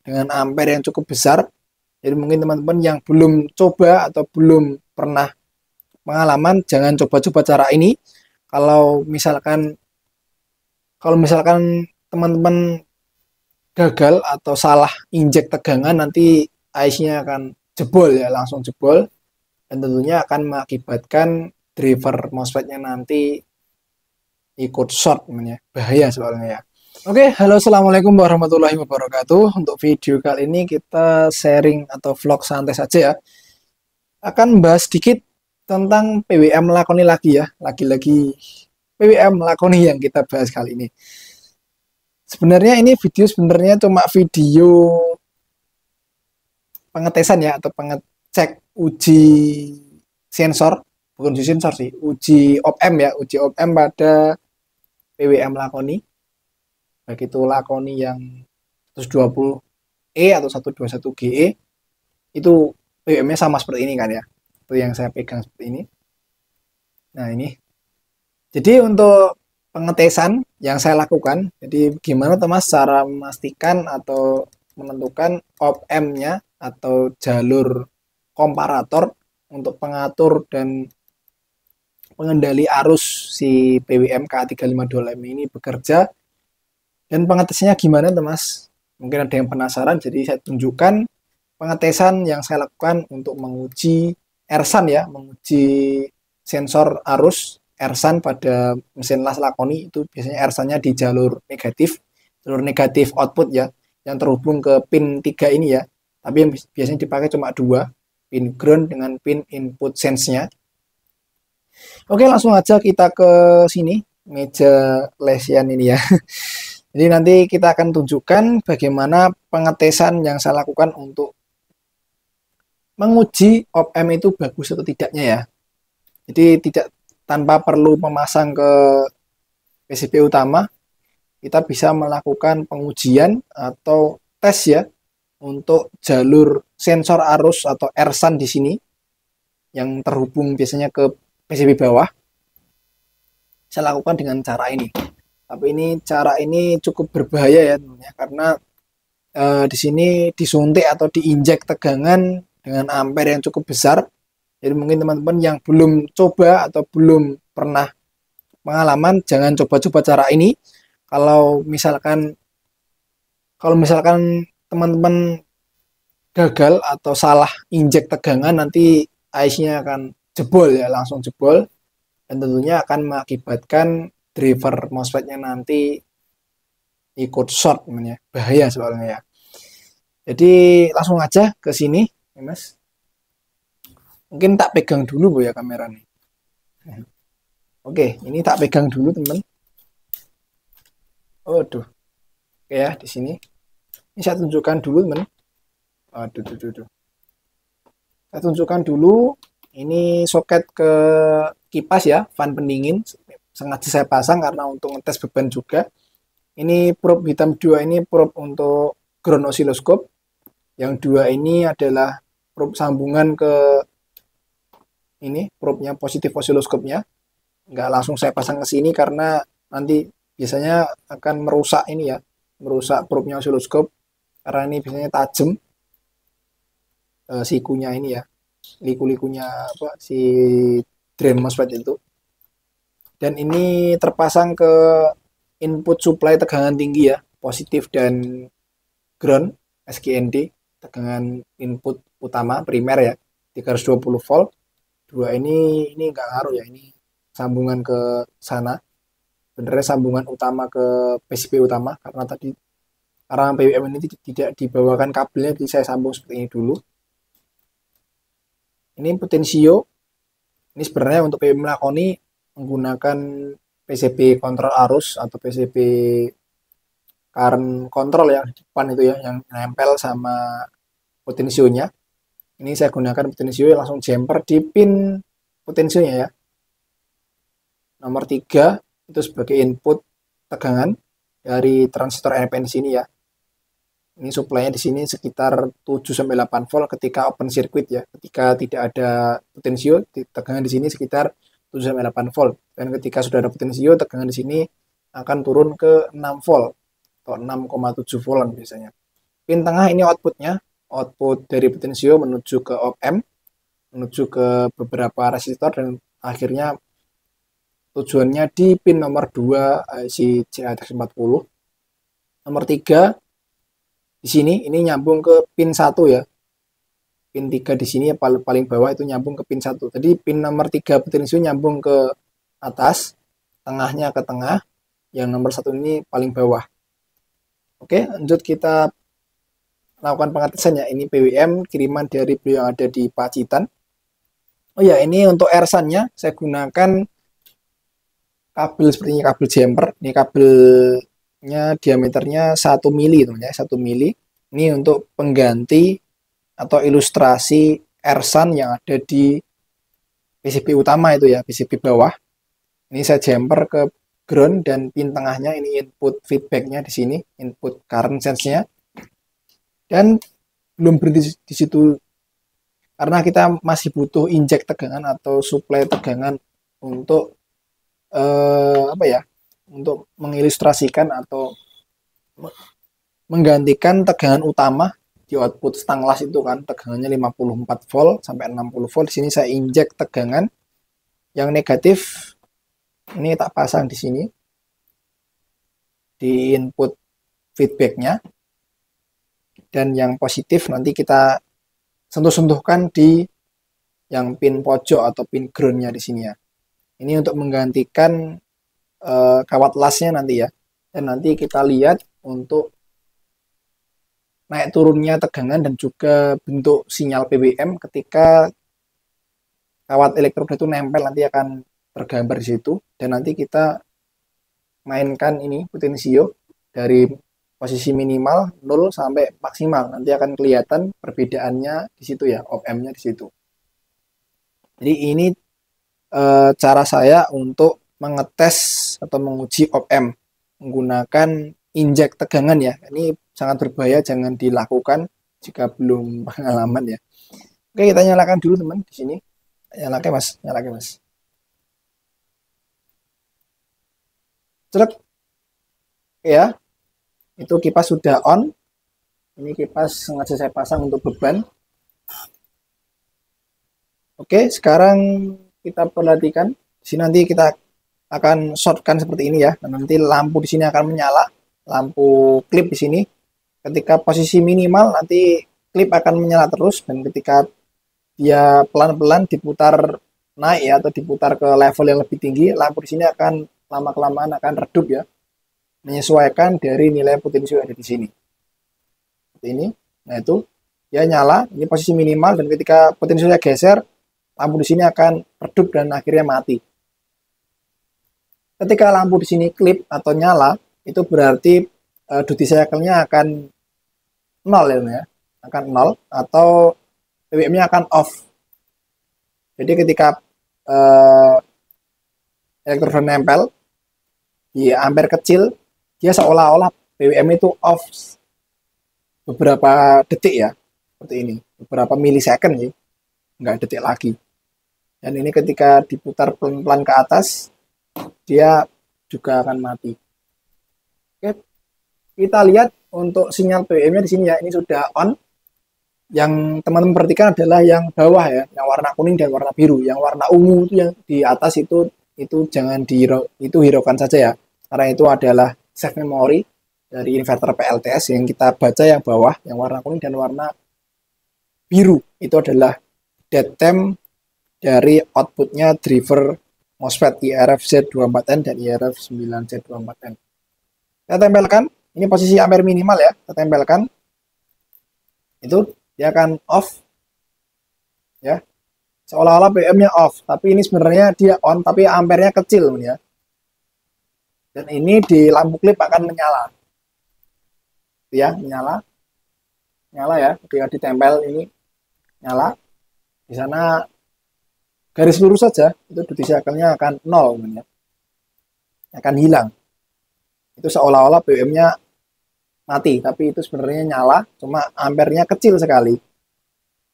dengan ampere yang cukup besar. Jadi mungkin teman-teman yang belum coba atau belum pernah pengalaman, jangan coba-coba cara ini. Kalau misalkan teman-teman gagal atau salah injek tegangan, nanti IC-nya akan jebol ya, langsung jebol, dan tentunya akan mengakibatkan driver MOSFET-nya nanti ikut short namanya. Bahaya soalnya ya. Oke, halo, assalamualaikum warahmatullahi wabarakatuh. Untuk video kali ini kita sharing atau vlog santai saja ya. Akan bahas sedikit tentang PWM lakoni lagi ya. Lagi-lagi PWM lakoni yang kita bahas kali ini. Sebenarnya ini video cuma video pengetesan ya, atau pengecek uji sensor, bukan uji sensor sih, uji op-amp ya, uji op-amp pada PWM lakoni, baik itu lakoni yang 120E atau 121GE, itu PWM-nya sama seperti ini kan ya, itu yang saya pegang seperti ini. Nah ini, jadi untuk pengetesan yang saya lakukan, jadi gimana teman cara memastikan atau menentukan op-amp-nya atau jalur komparator untuk pengatur dan pengendali arus si PWM KA352M ini bekerja, dan pengetesannya gimana Mas? Mungkin ada yang penasaran, jadi saya tunjukkan pengetesan yang saya lakukan untuk menguji ersan ya, menguji sensor arus ersan pada mesin las lakoni. Itu biasanya ersannya di jalur negatif output ya, yang terhubung ke pin 3 ini ya, tapi yang biasanya dipakai cuma 2, pin ground dengan pin input sense-nya. Oke, langsung aja kita ke sini, meja lesian ini ya. Jadi nanti kita akan tunjukkan bagaimana pengetesan yang saya lakukan untuk menguji op-amp itu bagus atau tidaknya ya. Jadi tanpa perlu memasang ke PCB utama, kita bisa melakukan pengujian atau tes ya untuk jalur sensor arus atau ersan di sini yang terhubung biasanya ke PCB bawah. Saya lakukan dengan cara ini. Tapi cara ini cukup berbahaya ya teman-teman, karena di sini disuntik atau diinjek tegangan dengan ampere yang cukup besar. Jadi mungkin teman-teman yang belum coba atau belum pernah pengalaman, jangan coba-coba cara ini. Kalau misalkan teman-teman gagal atau salah injek tegangan, nanti IC-nya akan jebol ya, langsung jebol, dan tentunya akan mengakibatkan driver MOSFET-nya nanti ikut short namanya. Bahaya soalnya ya. Jadi langsung aja ke sini ya Mas. Mungkin tak pegang dulu Bu ya kamera nih. Oke, ini tak pegang dulu teman. Oke ya, di sini. Ini saya tunjukkan dulu teman. Saya tunjukkan dulu. Ini soket ke kipas ya, fan pendingin. Sengaja saya pasang karena untuk ngetes beban juga. Ini probe hitam 2 ini probe untuk ground oscilloscope. Yang 2 ini adalah probe sambungan ke ini, probe-nya positif oscilloscope-nya. Nggak langsung saya pasang ke sini karena nanti biasanya akan merusak ini ya, merusak probe-nya oscilloscope, karena ini biasanya tajam sikunya ini ya, liku-likunya apa si drain MOSFET itu. Dan ini terpasang ke input supply tegangan tinggi ya, positif dan ground SGND, tegangan input utama primer ya, 320 volt. 2 ini nggak ngaruh ya, ini sambungan ke sana, benernya sambungan utama ke PCB utama, karena PWM ini tidak dibawakan kabelnya, jadi saya sambung seperti ini dulu. Ini potensio, ini sebenarnya untuk PWM lakoni menggunakan PCB kontrol arus atau PCB current control yang di depan itu ya, yang nempel sama potensionya. Ini saya gunakan potensio langsung jumper di pin potensionya ya. Nomor 3 itu sebagai input tegangan dari transistor NPN di sini ya. Ini suplainya di sini sekitar 7-8 volt ketika open circuit ya. Ketika tidak ada potensio, tegangan di sini sekitar 7-8 volt. Dan ketika sudah ada potensio, tegangan di sini akan turun ke 6 volt atau 6,7 volt biasanya. pin tengah ini outputnya, output dari potensio menuju ke op-amp, menuju ke beberapa resistor, dan akhirnya tujuannya di pin nomor 2 IC CATX40. Nomor 3 di sini ini nyambung ke pin 1 ya. Pin 3 di sini ya, paling bawah itu nyambung ke pin 1. Jadi pin nomor 3 potensio nyambung ke atas, tengahnya ke tengah, yang nomor 1 ini paling bawah. Oke, lanjut kita lakukan pengetesan ya. Ini PWM kiriman dari beliau yang ada di Pacitan. Oh ya, ini untuk RSAN-nya saya gunakan kabel seperti kabel jumper. Ini kabelnya diameternya 1 mili teman ya, 1 mili. Ini untuk pengganti atau ilustrasi RSAN yang ada di PCB utama itu ya, PCB bawah. Ini saya jumper ke ground, dan pin tengahnya ini input feedbacknya di sini, input current sense-nya. Dan belum berhenti di situ, karena kita masih butuh injek tegangan atau suplai tegangan untuk untuk mengilustrasikan atau menggantikan tegangan utama di output stanglas itu kan, tegangannya 54 volt sampai 60 volt. Di sini saya injek tegangan yang negatif, ini tak pasang di sini di input feedbacknya, dan yang positif nanti kita sentuh-sentuhkan di yang pin pojok atau pin groundnya di sini ya. Ini untuk menggantikan kawat lasnya nanti ya. Dan nanti kita lihat untuk naik turunnya tegangan dan juga bentuk sinyal PWM ketika kawat elektroda itu nempel, nanti akan tergambar di situ. Dan nanti kita mainkan ini potensio dari posisi minimal 0 sampai maksimal, nanti akan kelihatan perbedaannya di situ ya, op-ampnya di situ. Jadi ini cara saya untuk mengetes atau menguji op-amp menggunakan injek tegangan ya. Ini sangat berbahaya, jangan dilakukan jika belum pengalaman ya. Oke, kita nyalakan dulu teman di sini. Nyalakan mas, nyalakan mas. Celek ya. Itu kipas sudah on. Ini kipas sengaja saya pasang untuk beban. Oke, sekarang kita perhatikan. Di sini nanti kita akan shortkan seperti ini ya. Dan nanti lampu di sini akan menyala. Lampu klip di sini. Ketika posisi minimal nanti klip akan menyala terus, dan ketika dia pelan-pelan diputar naik ya, atau diputar ke level yang lebih tinggi, lampu di sini akan lama-kelamaan akan redup ya, menyesuaikan dari nilai potensio yang ada di sini. Seperti ini. Nah itu dia nyala, ini posisi minimal, dan ketika potensinya geser, lampu di sini akan redup dan akhirnya mati. Ketika lampu di sini klip atau nyala, itu berarti duty cycle-nya akan 0 ya, akan 0 atau PWM-nya akan off. Jadi ketika elektroda nempel di ampere kecil, dia seolah-olah PWM itu off beberapa detik ya, seperti ini, beberapa milisecond ya, nggak detik lagi. Dan ini ketika diputar pelan-pelan ke atas, dia juga akan mati. Oke, kita lihat untuk sinyal PWM-nya di sini ya, ini sudah on. Yang teman-teman perhatikan adalah yang bawah ya, yang warna kuning dan warna biru. Yang warna ungu itu yang di atas itu jangan itu hiraukan saja ya, karena itu adalah save memory dari inverter PLTS. Yang kita baca yang bawah, yang warna kuning dan warna biru, itu adalah dead time dari outputnya driver MOSFET IRF Z24N dan IRF 9Z24N. Kita tempelkan, ini posisi ampere minimal ya, kita tempelkan, itu dia akan off ya, seolah-olah PWM-nya off, tapi ini sebenarnya dia on, tapi ampernya kecil ya. Dan ini di lampu klip akan menyala ya, nyala ya, ketika ditempel ini nyala. Di sana garis lurus saja, itu duty cycle-nya akan 0 ya, akan hilang. Itu seolah-olah PWM-nya mati, tapi itu sebenarnya nyala, cuma ampernya kecil sekali.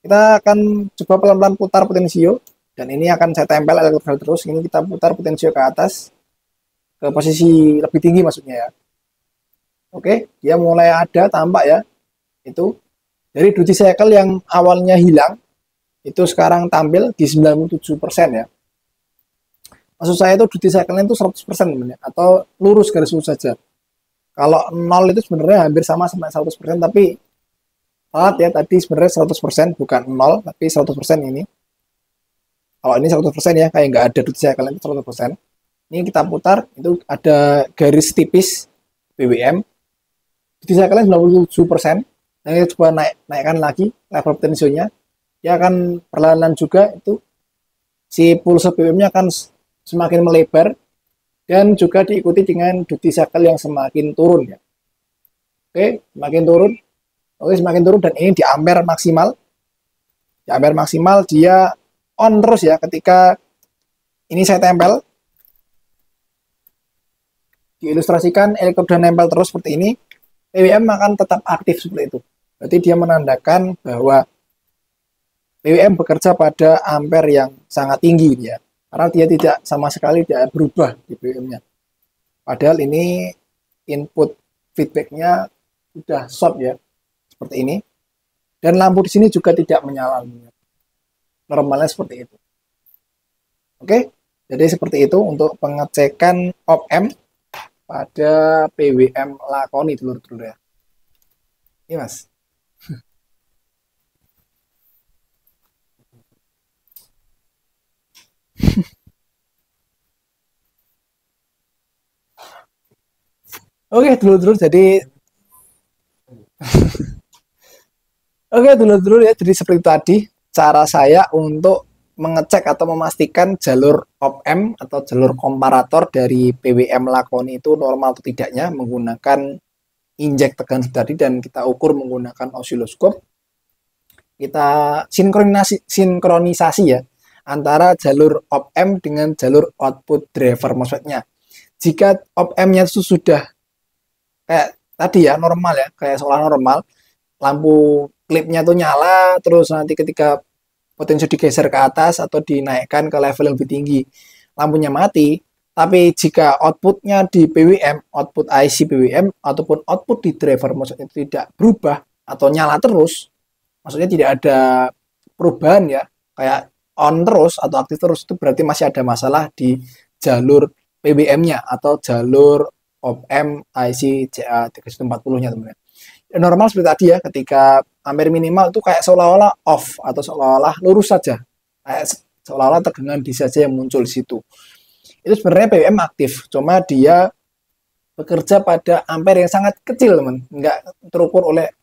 Kita akan coba pelan-pelan putar potensio, dan ini akan saya tempel elektroda terus. Ini kita putar potensio ke atas, ke posisi lebih tinggi maksudnya ya. Oke, dia mulai ada tampak ya, Itu dari duty cycle yang awalnya hilang itu sekarang tampil di 97% ya. Maksud saya itu duty cycle-nya itu 100% sebenarnya, atau lurus garis lurus saja. Kalau 0 itu sebenarnya hampir sama 100%, tapi salah ya, tadi sebenarnya 100%, bukan 0, tapi 100% ini. Kalau ini 100% ya, kayak nggak ada duty cycle itu 100%. Ini kita putar, itu ada garis tipis BBM. Duty cycle-nya 97%. Nah, kita coba naikkan lagi level potentialnya. Dia akan perlahan juga itu si pulse BBM-nya akan semakin melebar dan juga diikuti dengan duty cycle yang semakin turun ya. Oke, semakin turun. Oke, semakin turun dan ini di ampere maksimal. Di ampere maksimal dia on terus ya, ketika ini saya tempel. Diilustrasikan elektroda nempel terus seperti ini, PWM akan tetap aktif seperti itu. Berarti dia menandakan bahwa PWM bekerja pada ampere yang sangat tinggi ya. Karena dia tidak sama sekali tidak berubah di PWM-nya. Padahal ini input feedback-nya sudah short ya, seperti ini. Dan lampu di sini juga tidak menyala. Normalnya seperti itu. Oke, jadi seperti itu untuk pengecekan op-amp pada PWM lakoni dulur-dulur ya. Ini mas. Oke dulur-dulur, jadi oke dulur-dulur ya, jadi seperti tadi cara saya untuk mengecek atau memastikan jalur op-amp atau jalur komparator dari PWM lakoni itu normal atau tidaknya menggunakan injek tegangan tadi, dan kita ukur menggunakan osiloskop. Kita sinkronisasi ya antara jalur op-amp dengan jalur output driver MOSFET-nya. Jika op-amp-nya itu sudah kayak tadi ya, normal ya, kayak seolah normal, lampu klipnya tuh nyala, terus nanti ketika potensi digeser ke atas atau dinaikkan ke level yang lebih tinggi, lampunya mati. Tapi jika outputnya di PWM, output IC PWM ataupun output di driver MOSFET itu tidak berubah atau nyala terus, maksudnya tidak ada perubahan ya, kayak on terus atau aktif terus, itu berarti masih ada masalah di jalur PWM-nya atau jalur op-amp IC CA3140-nya teman-teman. Normal seperti tadi ya, ketika ampere minimal itu kayak seolah-olah off atau seolah-olah lurus saja, kayak seolah-olah tegangan DC saja yang muncul di situ. Itu sebenarnya PWM aktif, cuma dia bekerja pada ampere yang sangat kecil teman, nggak terukur oleh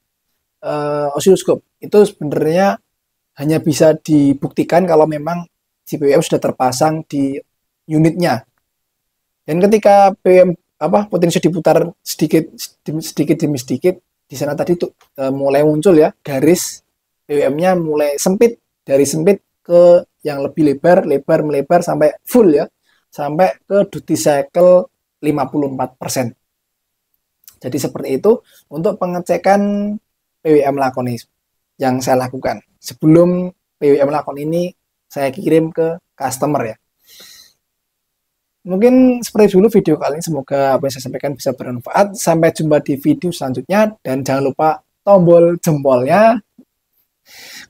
osiloskop. Itu sebenarnya hanya bisa dibuktikan kalau memang si PWM sudah terpasang di unitnya. Dan ketika PWM potensi diputar sedikit demi sedikit, di sana tadi tuh mulai muncul ya garis PWM-nya mulai sempit, dari sempit ke yang lebih lebar melebar sampai full ya, sampai ke duty cycle 54%. Jadi seperti itu untuk pengecekan PWM lakoni yang saya lakukan sebelum PWM lakoni ini saya kirim ke customer ya. Mungkin seperti dulu video kali ini, semoga apa yang saya sampaikan bisa bermanfaat. Sampai jumpa di video selanjutnya, dan jangan lupa tombol jempolnya.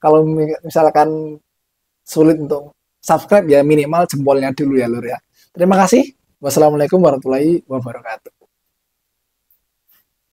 Kalau misalkan sulit untuk subscribe ya, minimal jempolnya dulu ya lur ya. Terima kasih. Wassalamualaikum warahmatullahi wabarakatuh.